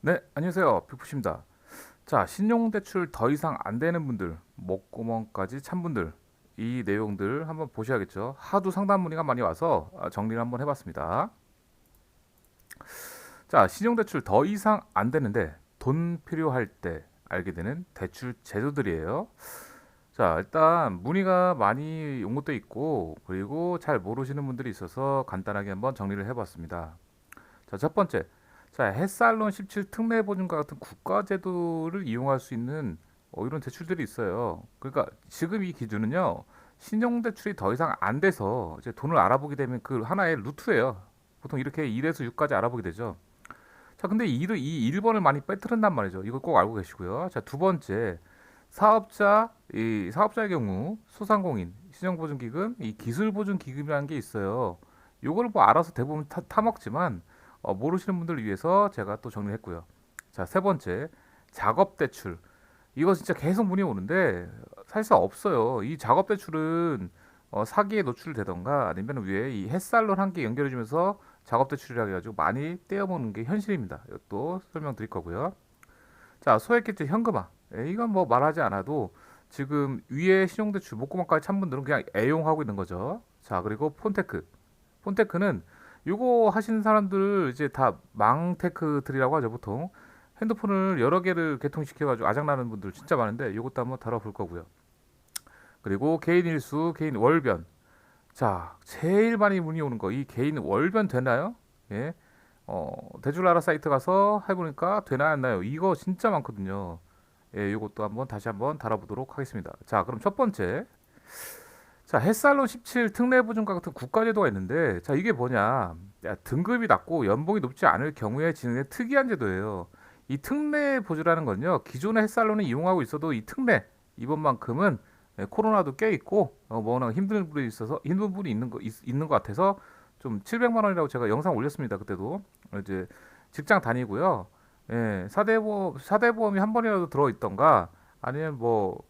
네, 안녕하세요. 빅푸시입니다. 자, 신용대출 더 이상 안 되는 분들, 목구멍까지 찬 분들, 이 내용들 한번 보셔야겠죠. 하도 상담 문의가 많이 와서 정리를 한번 해봤습니다. 자, 신용대출 더 이상 안 되는데 돈 필요할 때 알게 되는 대출 제도들이에요. 자, 일단 문의가 많이 온 것도 있고, 그리고 잘 모르시는 분들이 있어서 간단하게 한번 정리를 해봤습니다. 자, 첫 번째. 자, 햇살론 17 특례 보증과 같은 국가 제도를 이용할 수 있는 이런 대출들이 있어요. 그러니까 지금 이 기준은요. 신용 대출이 더 이상 안 돼서 이제 돈을 알아보게 되면 그 하나의 루트예요. 보통 이렇게 1에서 6까지 알아보게 되죠. 자, 근데 이 1번을 많이 빼뜨린단 말이죠. 이거 꼭 알고 계시고요. 자, 두 번째. 이 사업자의 경우 소상공인, 신용보증기금, 이 기술보증기금이라는 게 있어요. 요거를 뭐 알아서 대부분 타먹지만 모르시는 분들을 위해서 제가 또 정리를 했고요. 자, 세 번째. 작업대출. 이거 진짜 계속 문의 오는데 사실상 없어요. 이 작업대출은 사기에 노출되던가 아니면 위에 이 햇살론 한 개 연결해주면서 작업대출이라 해가지고 많이 떼어먹는 게 현실입니다. 이것도 설명드릴 거고요. 자, 소액결제 현금화. 이건 뭐 말하지 않아도 지금 위에 신용대출 목구멍까지 찬 분들은 그냥 애용하고 있는 거죠. 자, 그리고 폰테크. 폰테크는 요거 하시는 사람들 이제 다 망테크들이라고 하죠, 보통. 핸드폰을 여러 개를 개통시켜가지고 아작나는 분들 진짜 많은데 요것도 한번 다뤄볼 거고요. 그리고 개인 일수, 개인 월변. 자, 제일 많이 문의 오는 거, 이 개인 월변 되나요? 예. 대출나라 사이트 가서 해보니까 되나 안 나요? 이거 진짜 많거든요. 예, 이것도 한번 다시 한번 다뤄보도록 하겠습니다. 자, 그럼 첫 번째. 자, 햇살론 17 특례보증과 같은 국가제도가 있는데, 자, 이게 뭐냐. 야, 등급이 낮고 연봉이 높지 않을 경우에 진행된 특이한 제도예요. 이 특례보증라는 건요, 기존의 햇살론을 이용하고 있어도 이 특례, 이번만큼은 코로나도 껴 있고, 워낙 힘든 분이 있어서, 힘든 분이 있는 것 같아서 좀 700만 원이라고 제가 영상 올렸습니다. 그때도. 이제 직장 다니고요. 예, 사대보험이 한 번이라도 들어있던가, 아니면 뭐,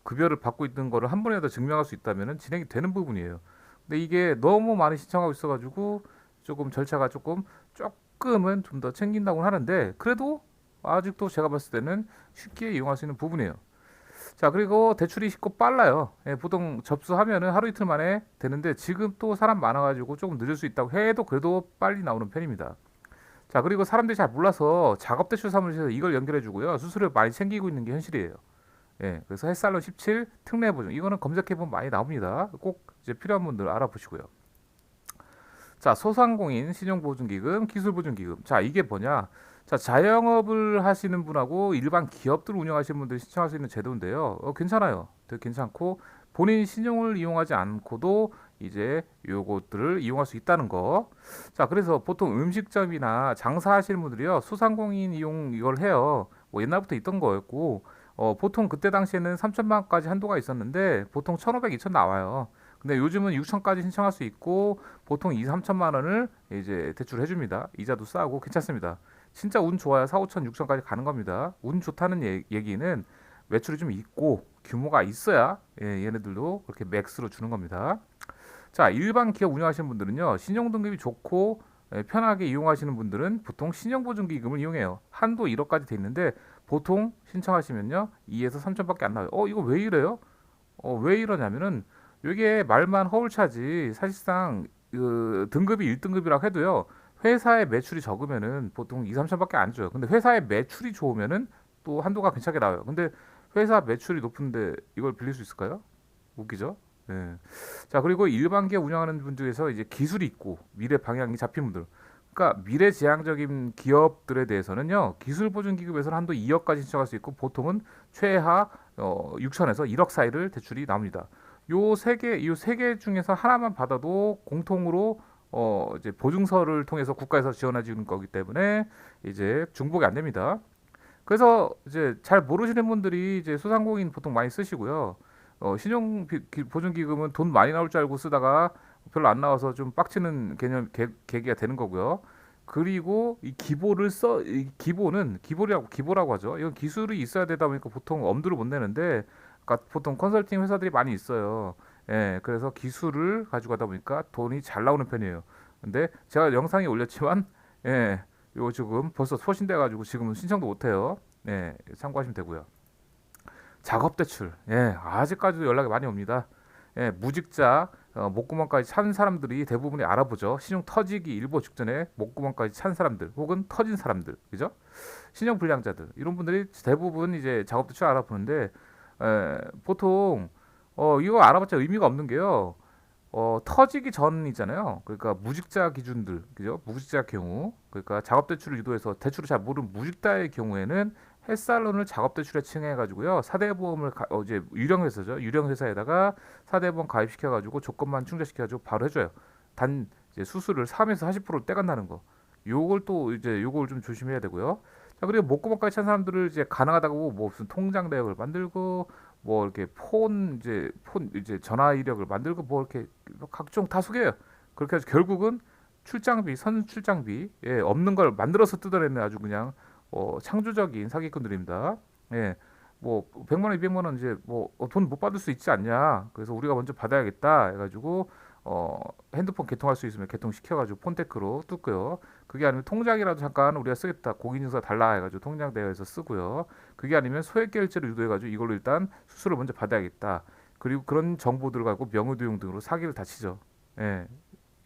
급여를 받고 있는 거를 한 번이라도 증명할 수 있다면 진행이 되는 부분이에요. 근데 이게 너무 많이 신청하고 있어가지고 조금 절차가 조금은 좀 더 챙긴다고 하는데 그래도 아직도 제가 봤을 때는 쉽게 이용할 수 있는 부분이에요. 자, 그리고 대출이 쉽고 빨라요. 예, 보통 접수하면은 하루 이틀 만에 되는데 지금 또 사람 많아가지고 조금 늦을 수 있다고 해도 그래도 빨리 나오는 편입니다. 자, 그리고 사람들이 잘 몰라서 작업대출 사무실에서 이걸 연결해주고요. 수수료 많이 챙기고 있는 게 현실이에요. 예, 그래서 햇살론 17 특례 보증 이거는 검색해보면 많이 나옵니다. 꼭 이제 필요한 분들 알아보시고요. 자, 소상공인 신용보증기금, 기술보증기금. 자, 이게 뭐냐? 자, 자영업을 하시는 분하고 일반 기업들 운영하시는 분들이 신청할 수 있는 제도인데요. 괜찮아요. 되게 괜찮고 본인 신용을 이용하지 않고도 이제 요것들을 이용할 수 있다는 거. 자, 그래서 보통 음식점이나 장사하시는 분들이요, 소상공인 이용 이걸 해요. 뭐 옛날부터 있던 거였고, 보통 그때 당시에는 3천만 원까지 한도가 있었는데 보통 1,500, 2천 나와요. 근데 요즘은 6천까지 신청할 수 있고 보통 2, 3천만 원을 이제 대출해 줍니다. 이자도 싸고 괜찮습니다. 진짜 운 좋아야 4, 5천, 6천까지 가는 겁니다. 운 좋다는 얘기는 매출이 좀 있고 규모가 있어야 얘네들도 그렇게 맥스로 주는 겁니다. 자, 일반 기업 운영하시는 분들은요, 신용 등급이 좋고 편하게 이용하시는 분들은 보통 신용보증기금을 이용해요. 한도 1억까지 돼 있는데 보통 신청하시면요 2에서 3천밖에 안 나와요. 이거 왜 이래요? 왜 이러냐면은 이게 말만 허울차지 사실상 그 등급이 1등급이라고 해도요 회사의 매출이 적으면은 보통 2, 3천밖에 안 줘요. 근데 회사의 매출이 좋으면은 또 한도가 괜찮게 나와요. 근데 회사 매출이 높은데 이걸 빌릴 수 있을까요? 웃기죠? 네. 자, 그리고 일반 기업 운영하는 분 중에서 이제 기술이 있고 미래 방향이 잡힌 분들. 그러니까 미래지향적인 기업들에 대해서는요. 기술보증기금에서는 한도 2억까지 신청할 수 있고 보통은 최하 6천에서 1억 사이를 대출이 나옵니다. 요 세 개 중에서 하나만 받아도 공통으로 이제 보증서를 통해서 국가에서 지원해 주는 거기 때문에 이제 중복이 안 됩니다. 그래서 이제 잘 모르시는 분들이 이제 소상공인 보통 많이 쓰시고요. 신용 보증기금은 돈 많이 나올 줄 알고 쓰다가 별로 안 나와서 좀 빡치는 계기가 되는 거고요. 그리고 이 기본은 기보라고 하죠. 이건 기술이 있어야 되다 보니까 보통 엄두를 못 내는데, 그러니까 보통 컨설팅 회사들이 많이 있어요. 예, 그래서 기술을 가지고 가다 보니까 돈이 잘 나오는 편이에요. 근데 제가 영상에 올렸지만, 예, 이거 지금 벌써 소진돼 가지고 지금은 신청도 못 해요. 네, 참고하시면 되고요. 작업 대출. 예, 아직까지도 연락이 많이 옵니다. 예, 무직자 목구멍까지 찬 사람들이 대부분이 알아보죠. 신용 터지기 일보 직전에 목구멍까지 찬 사람들 혹은 터진 사람들, 그죠? 신용 불량자들 이런 분들이 대부분 이제 작업 대출 알아보는데 보통 이거 알아봤자 의미가 없는 게요. 터지기 전이잖아요. 그러니까 무직자 기준들, 그죠? 무직자 경우, 그러니까 작업 대출을 유도해서 대출을 잘 모르는 무직자의 경우에는 헬살론을 작업 대출에 칭해가지고요. 사대보험을 이제 유령 회사죠. 유령 회사에다가 사대보험 가입시켜가지고 조건만 충족시켜가지고 바로 해줘요. 단 이제 수수료를 3에서 40% 떼간다는 거. 요걸 또 이제 요걸 좀 조심해야 되고요. 자, 그리고 목구멍까지 찬 사람들을 이제 가능하다고 뭐 무슨 통장 내역을 만들고 뭐 이렇게 폰 이제 전화 이력을 만들고 뭐 이렇게 각종 다 속여요. 그렇게 해서 결국은 출장비, 선 출장비, 예, 없는 걸 만들어서 뜯어내는 아주 그냥 창조적인 사기꾼들입니다. 예, 뭐 100만 원, 200만 원 이제 뭐 돈 못 받을 수 있지 않냐. 그래서 우리가 먼저 받아야겠다 해가지고 어, 핸드폰 개통할 수 있으면 개통시켜가지고 폰테크로 뜯고요. 그게 아니면 통장이라도 잠깐 우리가 쓰겠다. 공인인증서 달라 해가지고 통장 대여해서 쓰고요. 그게 아니면 소액결제를 유도해가지고 이걸로 일단 수수료를 먼저 받아야겠다. 그리고 그런 정보들을 갖고 명의도용 등으로 사기를 다 치죠. 예,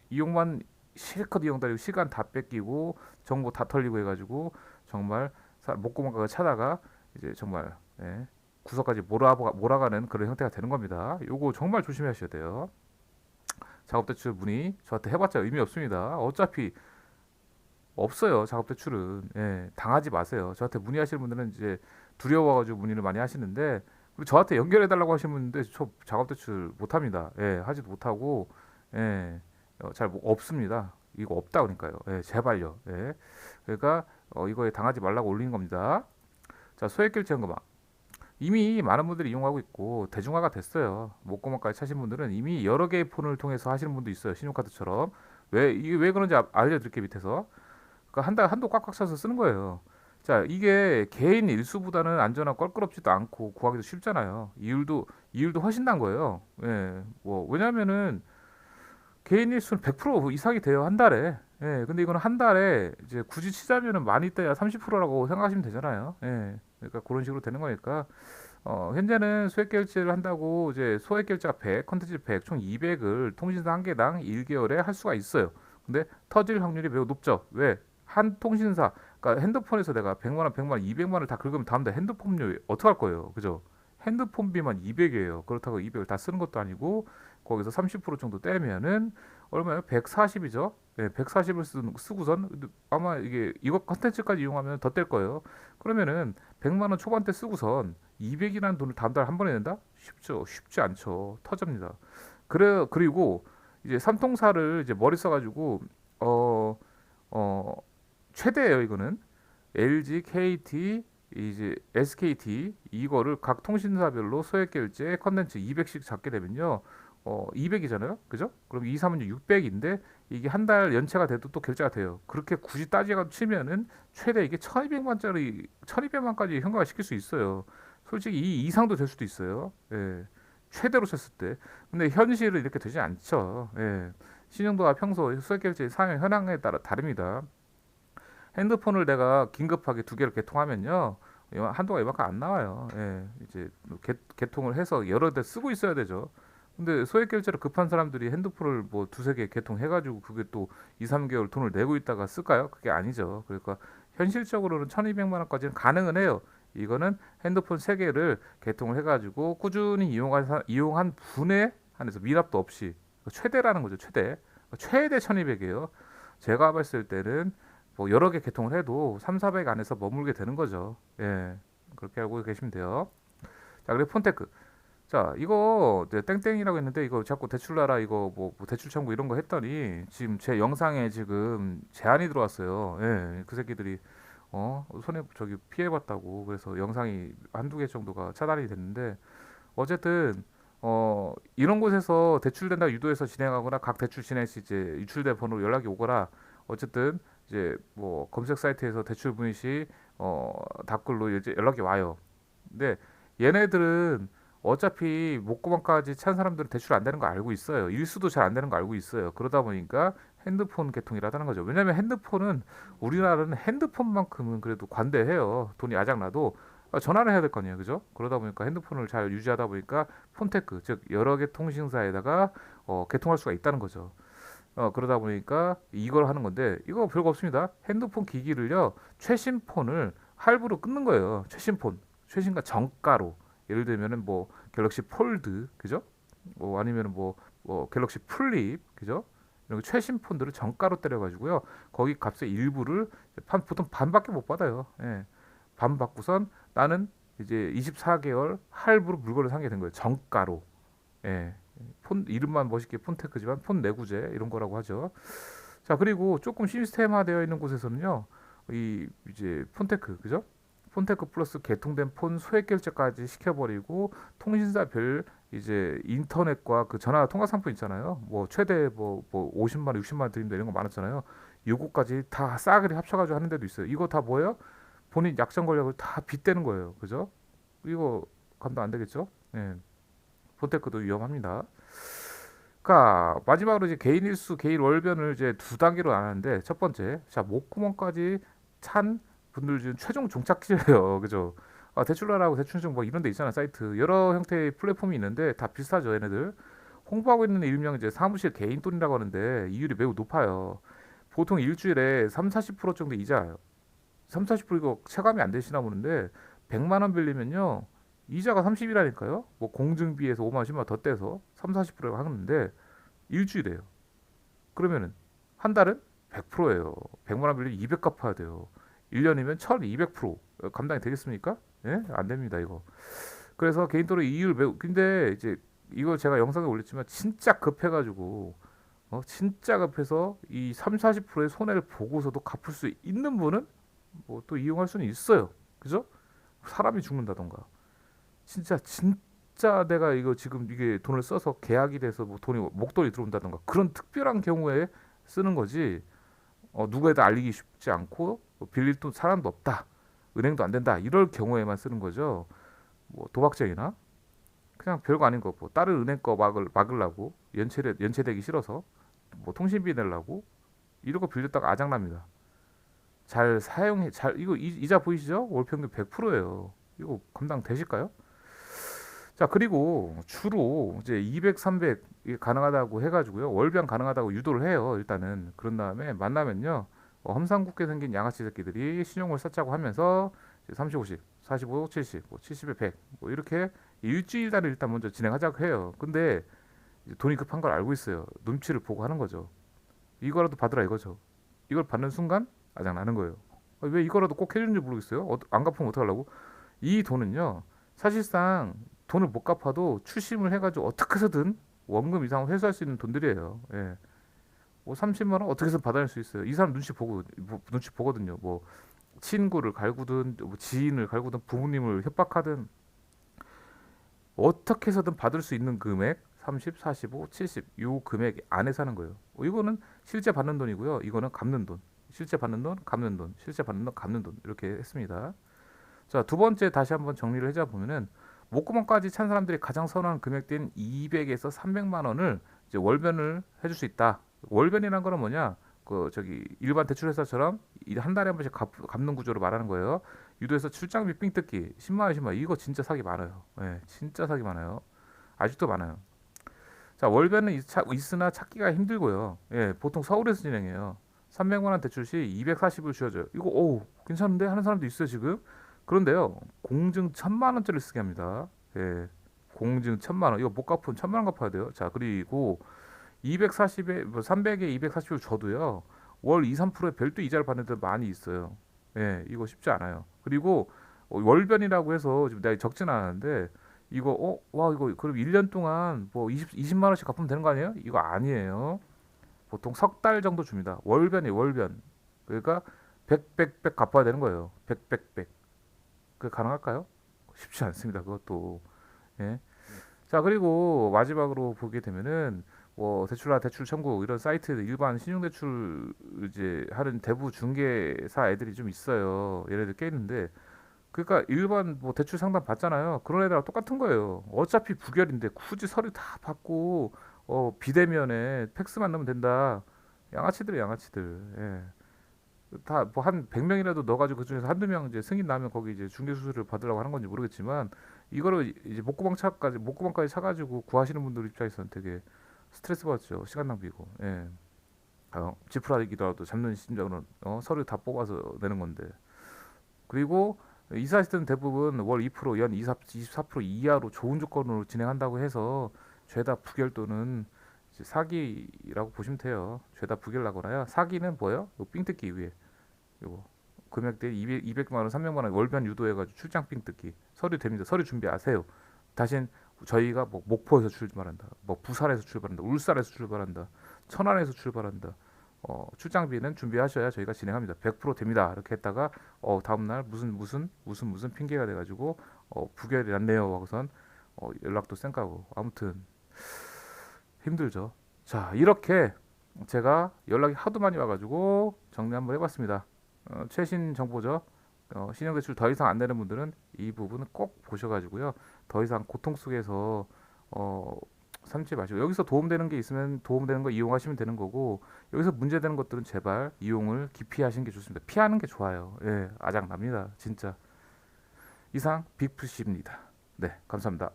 이용만 실컷 이용다리고 시간 다 뺏기고 정보 다 털리고 해가지고 정말 목구멍가게 차다가 이제 정말 예, 구석까지 몰아가는 그런 형태가 되는 겁니다. 요거 정말 조심하셔야 돼요. 작업대출 문의 저한테 해봤자 의미 없습니다. 어차피 없어요. 작업대출은. 예, 당하지 마세요. 저한테 문의하시는 분들은 이제 두려워가지고 문의를 많이 하시는데 그리고 저한테 연결해달라고 하시는 분인데 저 작업대출 못합니다. 예, 하지도 못하고 예, 없습니다. 이거 없다 그러니까요. 예, 제발요. 예. 그러니까 이거에 당하지 말라고 올리는 겁니다. 자, 소액결제 현금화. 이미 많은 분들이 이용하고 있고 대중화가 됐어요. 목구멍까지 차신 분들은 이미 여러 개의 폰을 통해서 하시는 분도 있어요. 신용카드처럼. 이게 왜 그런지 알려드릴게 밑에서. 그러니까 한도 꽉꽉 차서 쓰는 거예요. 자, 이게 개인 일수보다는 안전하고 껄끄럽지도 않고 구하기도 쉽잖아요. 이율도 훨씬 난 거예요. 예, 뭐 왜냐면은 개인 일수는 100% 이상이 돼요 한 달에. 예, 근데 이거는 한 달에 이제 굳이 치자면은 많이 떼야 30%라고 생각하시면 되잖아요. 예, 그러니까 그런 식으로 되는 거니까 현재는 소액 결제를 한다고 이제 소액 결제가 100, 컨텐츠 100, 총 200을 통신사 한 개당 1개월에 할 수가 있어요. 근데 터질 확률이 매우 높죠. 왜? 한 통신사, 그러니까 핸드폰에서 내가 100만 원, 100만 원, 200만 원을 다 긁으면 다음 달 핸드폰료 어떡할 거예요? 그죠? 핸드폰비만 200이에요. 그렇다고 200을 다 쓰는 것도 아니고 거기서 30% 정도 떼면은 얼마예요? 140이죠. 네, 140을 쓰고선 아마 이거 컨텐츠까지 이용하면 더 뗄 거예요. 그러면은 100만 원 초반대 쓰고선 200이라는 돈을 다음 달 한 번에 낸다? 쉽죠. 쉽지 않죠. 터집니다. 그리고 이제 삼통사를 이제 머리 써가지고 어, 어, 최대예요. 이거는 LG, KT, 이제 SKT 이거를 각 통신사별로 소액 결제 컨텐츠 200씩 잡게 되면요. 200이잖아요. 그죠? 그럼 2, 3은 600인데 이게 한 달 연체가 돼도 또 결제가 돼요. 그렇게 굳이 따지가 치면은 최대 이게 1200만짜리 1200만까지 현금화 시킬 수 있어요. 솔직히 이 이상도 될 수도 있어요. 예. 최대로 쳤을 때. 근데 현실은 이렇게 되지 않죠. 예. 신용도가 평소 소액 결제 사용 현황에 따라 다릅니다. 핸드폰을 내가 긴급하게 두 개를 개통하면요. 한도가 이만큼 안 나와요. 예, 이제 개통을 해서 여러 대 쓰고 있어야 되죠. 근데 소액 결제로 급한 사람들이 핸드폰을 뭐 두세 개 개통해가지고 그게 또 2, 3개월 돈을 내고 있다가 쓸까요? 그게 아니죠. 그러니까 현실적으로는 1200만 원까지는 가능은 해요. 이거는 핸드폰 세개를 개통을 해가지고 꾸준히 이용한 분에 한해서 미납도 없이 최대라는 거죠. 최대 1200이에요. 제가 봤을 때는 뭐 여러 개 개통을 해도 3, 400 안에서 머물게 되는 거죠. 예. 그렇게 알고 계시면 돼요. 자, 그리고 폰테크. 자, 이거 땡땡이라고 했는데 이거 자꾸 대출나라 이거 뭐 대출 청구 이런 거 했더니 지금 제 영상에 지금 제한이 들어왔어요. 예. 그 새끼들이 손해 저기 피해봤다고 그래서 영상이 한두 개 정도가 차단이 됐는데 어쨌든 이런 곳에서 대출된다 유도해서 진행하거나 각 대출 진행 시 이제 유출된 번호로 연락이 오거나 어쨌든 이제 뭐 검색 사이트에서 대출 문의 시 답글로 이제 연락이 와요. 근데 얘네들은 어차피 목구멍까지 찬 사람들은 대출 안 되는 거 알고 있어요. 일수도 잘 안 되는 거 알고 있어요. 그러다 보니까 핸드폰 계통이라는 거죠. 왜냐하면 핸드폰은 우리나라는 핸드폰만큼은 그래도 관대해요. 돈이 아작나도 전화를 해야 될 거 아니에요, 그죠? 그러다 보니까 핸드폰을 잘 유지하다 보니까 폰테크, 즉 여러 개 통신사에다가 개통할 수가 있다는 거죠. 그러다 보니까 이걸 하는 건데 이거 별거 없습니다. 핸드폰 기기를요, 최신 폰을 할부로 끊는 거예요. 최신 폰, 최신과 정가로. 예를 들면은 뭐 갤럭시 폴드, 그죠? 뭐 아니면은 뭐 갤럭시 플립, 그죠? 이런 최신 폰들을 정가로 때려가지고요. 거기 값의 일부를 보통 반밖에 못 받아요. 예. 반 받고선 나는 이제 24개월 할부로 물건을 사게 된 거예요. 정가로. 예. 폰 이름만 멋있게 폰테크지만 폰 내구재 이런 거라고 하죠. 자, 그리고 조금 시스템화되어 있는 곳에서는요. 이 이제 폰테크, 그죠? 폰테크 플러스 개통된 폰 소액 결제까지 시켜버리고 통신사별 이제 인터넷과 그 전화 통화 상품 있잖아요. 뭐 최대 뭐 50만 원, 60만 원 드린다 이런 거 많았잖아요. 요거까지 다 싸그리 합쳐가지고 하는 데도 있어요. 이거 다 뭐예요? 본인 약정 권력을 다 빗대는 거예요. 그죠? 이거 감당 안 되겠죠? 예. 폰테크도 위험합니다. 그러니까 마지막으로 이제 개인 일수, 개인 월변을 이제 두 단계로 나눴는데 첫 번째, 자 목구멍까지 찬 분들 중 최종 종착지예요, 그죠? 대출라라고 대출증 뭐 이런 데 있잖아 사이트 여러 형태의 플랫폼이 있는데 다 비슷하죠 얘네들. 홍보하고 있는 일명 이제 사무실 개인 돈이라고 하는데 이율이 매우 높아요. 보통 일주일에 3, 40% 정도 이자 3, 40% 이거 체감이 안 되시나 보는데 100만 원 빌리면요. 이자가 30이라니까요. 뭐 공증비에서 5만 원, 10만 원 더 떼서 3, 40%가 하는데 일주일에요. 그러면은 한 달은 100%예요. 100만 원 빌리면 200 갚아야 돼요. 1년이면 1200% 감당이 되겠습니까? 예? 안 됩니다, 이거. 그래서 개인도로 이율 매우 근데 이제 이거 제가 영상에 올렸지만 진짜 급해가지고 진짜 급해서 이 3, 40%의 손해를 보고서도 갚을 수 있는 분은 뭐 또 이용할 수는 있어요. 그죠? 사람이 죽는다던가. 진짜 내가 이거 지금 이게 돈을 써서 계약이 돼서 뭐 돈이 목돈이 들어온다던가 그런 특별한 경우에 쓰는 거지. 누구에도 알리기 쉽지 않고 뭐 빌릴 돈 사람도 없다. 은행도 안 된다. 이럴 경우에만 쓰는 거죠. 뭐 도박쟁이나 그냥 별거 아닌 거 뭐 다른 은행 거 막으려고 연체되기 싫어서 뭐 통신비 내려고 이런 거 빌렸다가 아장납니다. 잘 사용해 잘 이거 이자 보이시죠? 월 평균 100%예요. 이거 감당 되실까요? 자, 그리고 주로 이제 200, 300 이게 가능하다고 해가지고요. 월변 가능하다고 유도를 해요. 일단은 그런 다음에 만나면요. 험상궂게 생긴 양아치 새끼들이 신용을 쌓자고 하면서 30, 50, 45, 70, 뭐 70에 100, 뭐 이렇게 일주일단을 일단 먼저 진행하자고 해요. 근데 이제 돈이 급한 걸 알고 있어요. 눈치를 보고 하는 거죠. 이거라도 받으라 이거죠. 이걸 받는 순간 아장 나는 거예요. 왜 이거라도 꼭 해주는지 모르겠어요. 안 갚으면 어떡하려고? 이 돈은요. 사실상 돈을 못 갚아도 추심을 해가지고 어떻게 해서든 원금 이상을 회수할 수 있는 돈들이에요. 예. 뭐 30만 원 어떻게 해서 받아낼 수 있어요. 이 사람 눈치 보거든요. 뭐 친구를 갈구든 뭐 지인을 갈구든 부모님을 협박하든 어떻게 해서든 받을 수 있는 금액 30, 45, 70 요 금액 안에 사는 거예요. 이거는 실제 받는 돈이고요. 이거는 갚는 돈. 실제 받는 돈, 갚는 돈, 실제 받는 돈, 갚는 돈 이렇게 했습니다. 자, 두 번째 다시 한번 정리를 해자 보면은 목구멍까지 찬 사람들이 가장 선호하는 금액대인 200에서 300만 원을 이제 월변을 해줄 수 있다. 월변이란 거는 뭐냐? 그 저기 일반 대출회사처럼 한 달에 한 번씩 갚는 구조로 말하는 거예요. 유도해서 출장비 삥 뜯기 10만 원, 10만 원 이거 진짜 사기 많아요. 예, 진짜 사기 많아요. 아직도 많아요. 자, 월변은 있으나 찾기가 힘들고요. 예, 보통 서울에서 진행해요. 300만 원 대출 시 240을 쥐어줘요. 이거 괜찮은데 하는 사람도 있어요 지금. 그런데요 공증 1000만 원짜리 쓰게 합니다. 예, 공증 1000만 원 이거 못 갚으면 1000만 원 갚아야 돼요. 자, 그리고 240에 뭐 300에 240을 줘도요 월 2, 3%의 별도 이자를 받는 데 많이 있어요. 예, 이거 쉽지 않아요. 그리고 월변이라고 해서 지금 내가 적진 않았는데 이거 와 이거 그럼 1년 동안 뭐 20만 원씩 갚으면 되는 거 아니에요? 이거 아니에요. 보통 석 달 정도 줍니다. 월변이 월변. 그러니까 100 갚아야 되는 거예요. 100. 그 가능할까요? 쉽지 않습니다. 그것도. 예. 자, 그리고 마지막으로 보게 되면은 뭐 대출이나 대출 청구 이런 사이트 일반 신용대출 이제 하는 대부 중개사 애들이 좀 있어요. 얘네들 꽤 있는데 그러니까 일반 뭐 대출 상담 받잖아요. 그런 애들하고 똑같은 거예요. 어차피 부결인데 굳이 서류 다 받고 비대면에 팩스만 넣으면 된다. 양아치들이 양아치들. 예. 다 뭐 한 100명이라도 넣어가지고 그중에서 한두 명 이제 승인 나면 거기 이제 중개 수수료를 받으려고 하는 건지 모르겠지만 이거를 이제 목구멍까지 차가지고 구하시는 분들 입장에서는 되게 스트레스 받죠. 시간 낭비고. 예. 지푸라기더라도 잡는 심정으로 서류 다 뽑아서 내는 건데. 그리고 이사했을 때는 대부분 월 2%, 연 24% 이하로 좋은 조건으로 진행한다고 해서 죄다 부결 또는 이제 사기라고 보시면 돼요. 죄다 부결 나거나요. 사기는 뭐예요? 요 삥뜯기 위에 요거 금액대 200만 원, 300만 원 월변 유도해가지고 출장 삥뜯기. 서류 됩니다. 서류 준비하세요. 다신 저희가 뭐 목포에서 출발한다, 뭐 부산에서 출발한다, 울산에서 출발한다, 천안에서 출발한다. 출장비는 준비하셔야 저희가 진행합니다. 100% 됩니다. 이렇게 했다가 다음날 무슨 핑계가 돼가지고 부결이 났네요 하고선 연락도 쌩까고 아무튼 힘들죠. 자, 이렇게 제가 연락이 하도 많이 와가지고 정리 한번 해봤습니다. 최신 정보죠. 신용대출 더 이상 안 내는 분들은 이 부분은 꼭 보셔가지고요. 더 이상 고통 속에서 어, 삼지 마시고 여기서 도움되는 게 있으면 도움되는 거 이용하시면 되는 거고 여기서 문제되는 것들은 제발 이용을 기피하시는 게 좋습니다. 피하는 게 좋아요. 예, 아작납니다. 진짜. 이상 빅푸시입니다. 네, 감사합니다.